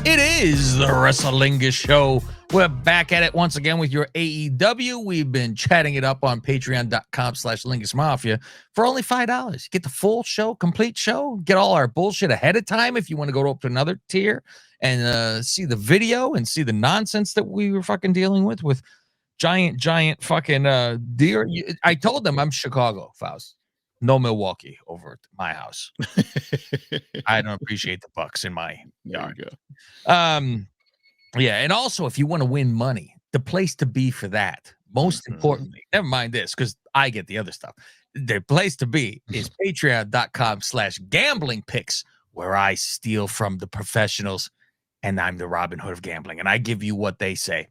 It is the Wrestlingus show. We're back at it once again with your AEW. We've been chatting it up on patreon.com/Lingus Mafia for only $5. Get the full show, complete show. Get all our bullshit ahead of time if you want to go up to another tier and see the video and see the nonsense that we were fucking dealing with giant fucking deer. I told them I'm Chicago, Faust. No Milwaukee over at my house. I don't appreciate the Bucks in my yard. Yeah, and also if you want to win money, the place to be for that, most importantly, never mind this, because I get the other stuff. The place to be is patreon.com/gambling picks, where I steal from the professionals and I'm the Robin Hood of gambling, and I give you what they say.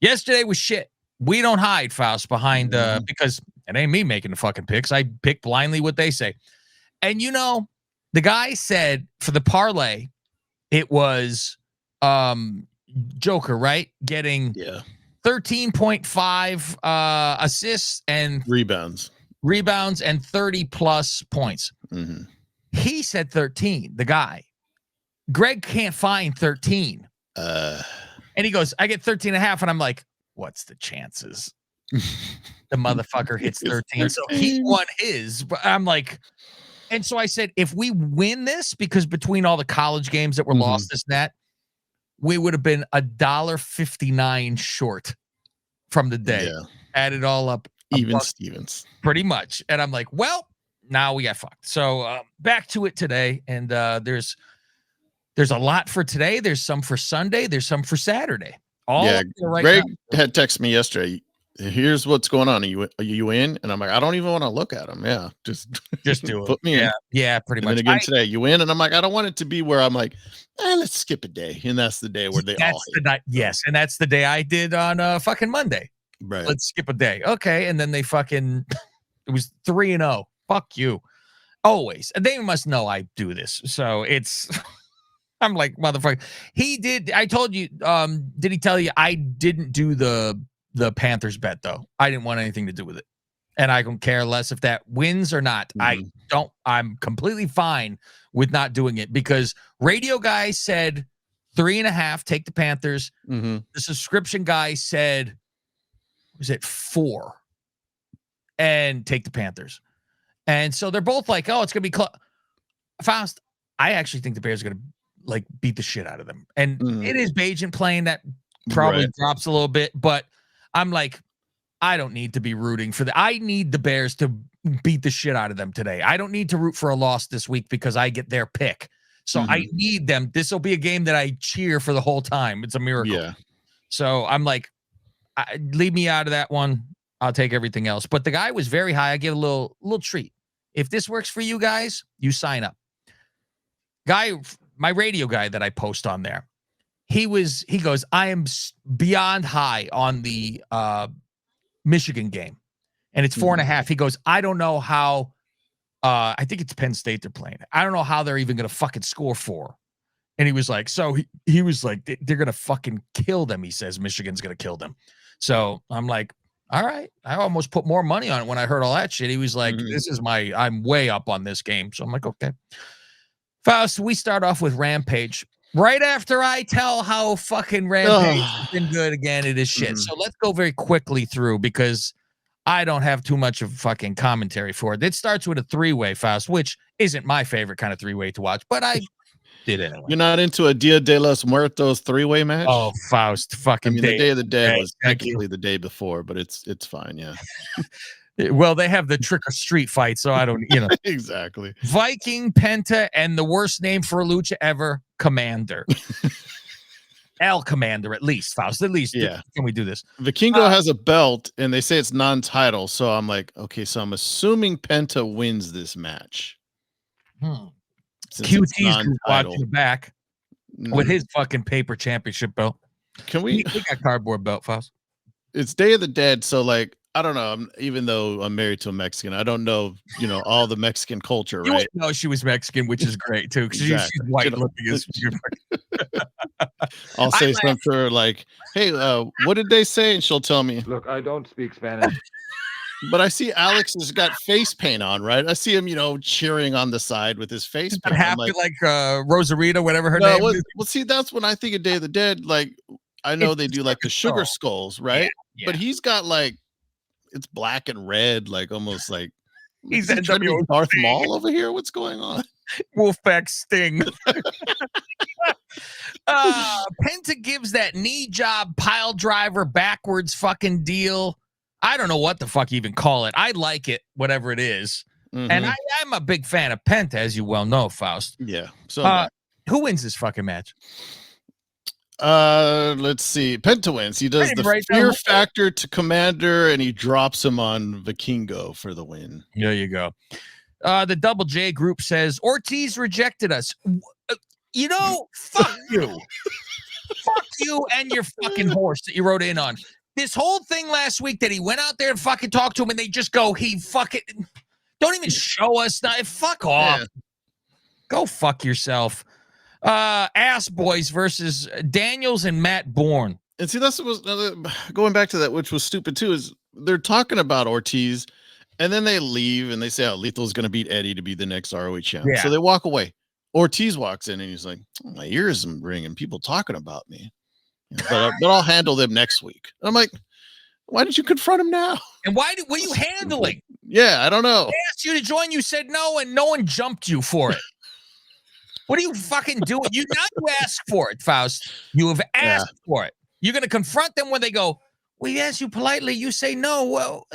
Yesterday was shit. We don't hide, Faust, behind because it ain't me making the fucking picks. I pick blindly what they say. And the guy said for the parlay, it was Joker, right? Getting 13.5 assists and rebounds and 30 plus points. Mm-hmm. He said 13, the guy. Greg can't find 13. And he goes, I get 13 and a half. And I'm like, what's the chances? The motherfucker hits 13. So he won his. But I'm like, and so I said, if we win this, because between all the college games that were lost this net, we would have been $1.59 short from the day. Yeah. Add it all up. Even Stevens. Pretty much. And I'm like, well, now we got fucked. So back to it today. And there's a lot for today. There's some for Sunday. There's some for Saturday. Greg had texted me yesterday. Here's what's going on. Are you in? And I'm like, I don't even want to look at them. Yeah, just do put me in. Yeah, pretty much. And then again today, you in? And I'm like, I don't want it to be where I'm like, let's skip a day. And that's the day where they all hate. Yes, and that's the day I did on fucking Monday. Right. Let's skip a day. Okay, and then they fucking it was 3-0. Fuck you. Always. And they must know I do this. So it's I'm like, motherfucker. He did. I told you, did he tell you I didn't do the Panthers bet, though? I didn't want anything to do with it. And I don't care less if that wins or not. I'm completely fine with not doing it because radio guy said 3.5, take the Panthers. The subscription guy said, was it 4? And take the Panthers. And so they're both like, oh, it's going to be close. Faust, I actually think the Bears are going to beat the shit out of them. And it is Bajan playing that probably drops a little bit, but I'm like, I don't need to be rooting for I need the Bears to beat the shit out of them today. I don't need to root for a loss this week because I get their pick. So I need them. This will be a game that I cheer for the whole time. It's a miracle. Yeah. So I'm like, leave me out of that one. I'll take everything else. But the guy was very high. I give a little treat. If this works for you guys, you sign up. Guy, my radio guy that I post on there, he goes, I am beyond high on the Michigan game. And it's 4.5. He goes, I don't know how, I think it's Penn State they're playing. I don't know how they're even going to fucking score 4. And he was like, so he was like, they're going to fucking kill them. He says, Michigan's going to kill them. So I'm like, all right. I almost put more money on it when I heard all that shit. He was like, I'm way up on this game. So I'm like, okay. Faust, we start off with Rampage. Right after I tell how fucking Rampage has been good again, it is shit. So let's go very quickly through because I don't have too much of fucking commentary for it. It starts with a 3-way, Faust, which isn't my favorite kind of 3-way to watch, but I did anyway. You're not into a Dia de los Muertos 3-way match? Oh, Faust, fucking the Day of the Dead was technically the day before, but it's fine, yeah. Well, they have the trick or street fight, so I don't, Exactly. Viking, Penta, and the worst name for a lucha ever, Commander. El Commander, at least, Faust. At least, can we do this? Vikingo has a belt, and they say it's non-title, so I'm like, okay, so I'm assuming Penta wins this match. QT's watching the back with his fucking paper championship belt. Can we? We got cardboard belt, Faust. It's Day of the Dead, so I don't know. Even though I'm married to a Mexican, I don't know, all the Mexican culture, right? You wouldn't know she was Mexican, which is great too, because she's white looking as I'll say something to her like, "Hey, what did they say?" And she'll tell me, "Look, I don't speak Spanish." But I see Alex has got face paint on, right? I see him, cheering on the side with his face paint. I'm Happy like Rosarita, whatever her name is. Well, see, that's when I think of Day of the Dead. Like, I know they do like the sugar skulls, right? Yeah. But he's got like it's black and red, like almost like he's trying to be Darth Maul over here. What's going on? Wolfpack Sting. Penta gives that knee job pile driver backwards fucking deal. I don't know what the fuck you even call it. I like it, whatever it is. Mm-hmm. And I'm a big fan of Penta, as you well know, Faust. Yeah. So who wins this fucking match? Let's see. Penta wins. He does the fear factor to Commander, and he drops him on Vikingo for the win. There you go. The Double J group says Ortiz rejected us. Fuck you. Fuck you and your fucking horse that you rode in on. This whole thing last week that he went out there and fucking talked to him, and they just go, he fucking don't even show us. Fuck off. Yeah. Go fuck yourself. Ass Boys versus Daniels and Matt Bourne. And see, that's what was going back to that, which was stupid too, is they're talking about Ortiz, and then they leave and they say, "Oh, Lethal's going to beat Eddie to be the next ROH champion." Yeah. So they walk away. Ortiz walks in and he's like, "My ears are ringing. People talking about me, but I'll handle them next week." And I'm like, "Why did you confront him now?" And what are you handling? Yeah, I don't know. They asked you to join. You said no, and no one jumped you for it. What are you fucking doing? You asked for it, Faust. You have asked for it. You're going to confront them when they go, "We asked you politely. You say no." Well,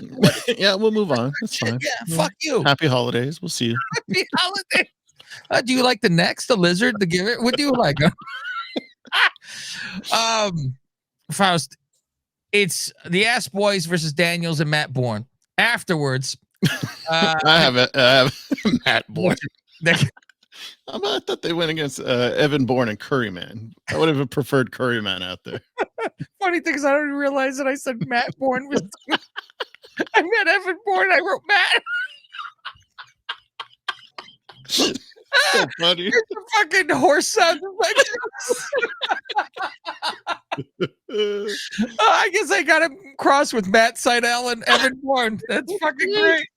yeah, we'll move on. That's fine. Yeah, fuck you. Happy holidays. We'll see you. Happy holidays. Do you like the next, the lizard, the give it? What do you like? Faust, it's the Ass Boys versus Daniels and Matt Bourne. Afterwards, I have Matt Bourne. I thought they went against Evan Bourne and Curryman. I would have preferred Curryman out there. Funny thing is, I didn't realize that I said Matt Bourne was. I meant Evan Bourne. I wrote Matt. So funny. It's a fucking horse sound. I guess I got him crossed with Matt Seidel and Evan Bourne. That's fucking great.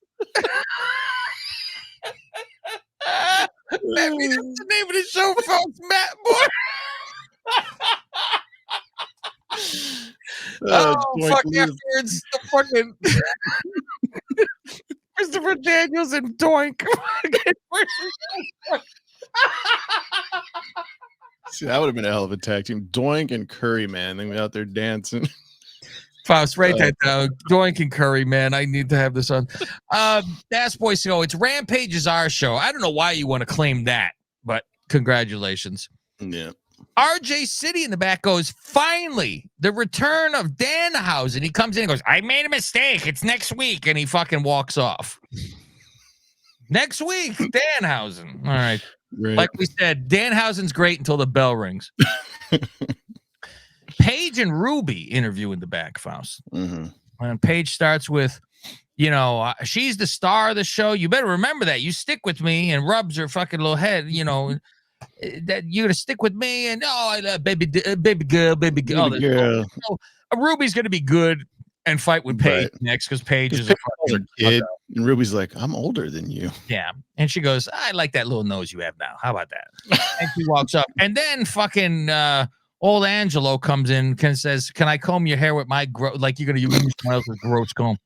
Maybe that's the name of the show, folks. Matt Bourne. Fuck afterwards. The fucking Christopher Daniels and Doink. See, that would have been a hell of a tag team. Doink and Curry, man. They were out there dancing. Faust, write that down. Doink and Curry, man. I need to have this on. Ass Boys go, it's Rampage is our show. I don't know why you want to claim that, but congratulations. Yeah. RJ City in the back goes, finally, the return of Danhausen. He comes in and goes, I made a mistake. It's next week. And he fucking walks off. Next week, Danhausen. All right. Right. Like we said, Danhausen's great until the bell rings. Paige and Ruby interview in the back, Faust. Mm-hmm. And Paige starts with, she's the star of the show. You better remember that. You stick with me, and rubs her fucking little head, that you're going to stick with me. And, I love baby girl. Ruby's going to be good and fight with Paige next because Paige is a fucking kid. And Ruby's like, I'm older than you. Yeah. And she goes, I like that little nose you have now. How about that? And she walks up. And then fucking old Angelo comes in and says, can I comb your hair with my like you're going to use someone else's gross comb?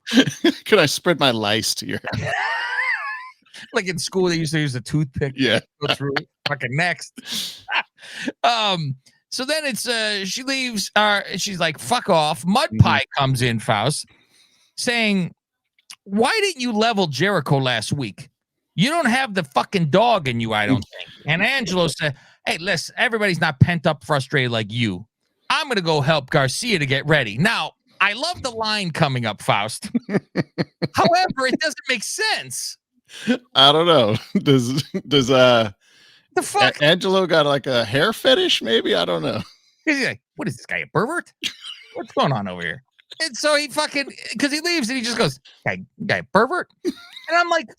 Can I spread my lice to your hair? Like in school, they used to use a toothpick. Yeah. Go through. Fucking next. So then it's she leaves. She's like, fuck off. Mud Pie comes in, Faust, saying, why didn't you level Jericho last week? You don't have the fucking dog in you, I don't think. And Angelo said, hey, listen, everybody's not pent up, frustrated like you. I'm going to go help Garcia to get ready. Now, I love the line coming up, Faust. However, it doesn't make sense. I don't know. Does the fuck? Angelo got like a hair fetish? Maybe, I don't know. He's like, what is this guy, a pervert? What's going on over here? And so he fucking, because he leaves and he just goes, guy, pervert. And I'm like,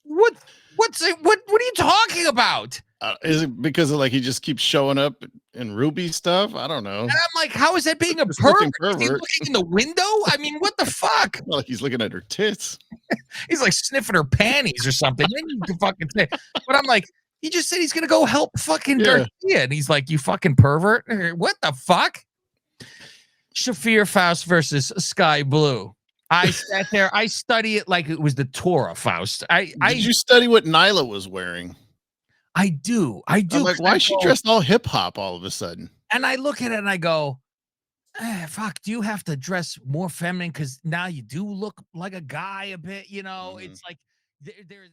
what are you talking about? Is it because of like he just keeps showing up and Ruby stuff. I don't know. And I'm like, how is that being a Just pervert? looking Is he pervert. looking in the window? I mean, what the fuck? Not like he's looking at her tits. He's like sniffing her panties or something. Then you can fucking say, but I'm like, he just said he's gonna go help fucking Garcia, and he's like, you fucking pervert. What the fuck? Shafir Faust versus Sky Blue. I sat there. I study it like it was the Torah, Faust. Did you study what Nyla was wearing? I do. I'm like, why is she dressed all hip hop all of a sudden? And I look at it and I go, fuck, do you have to dress more feminine? Because now you do look like a guy a bit, you know? It's like there's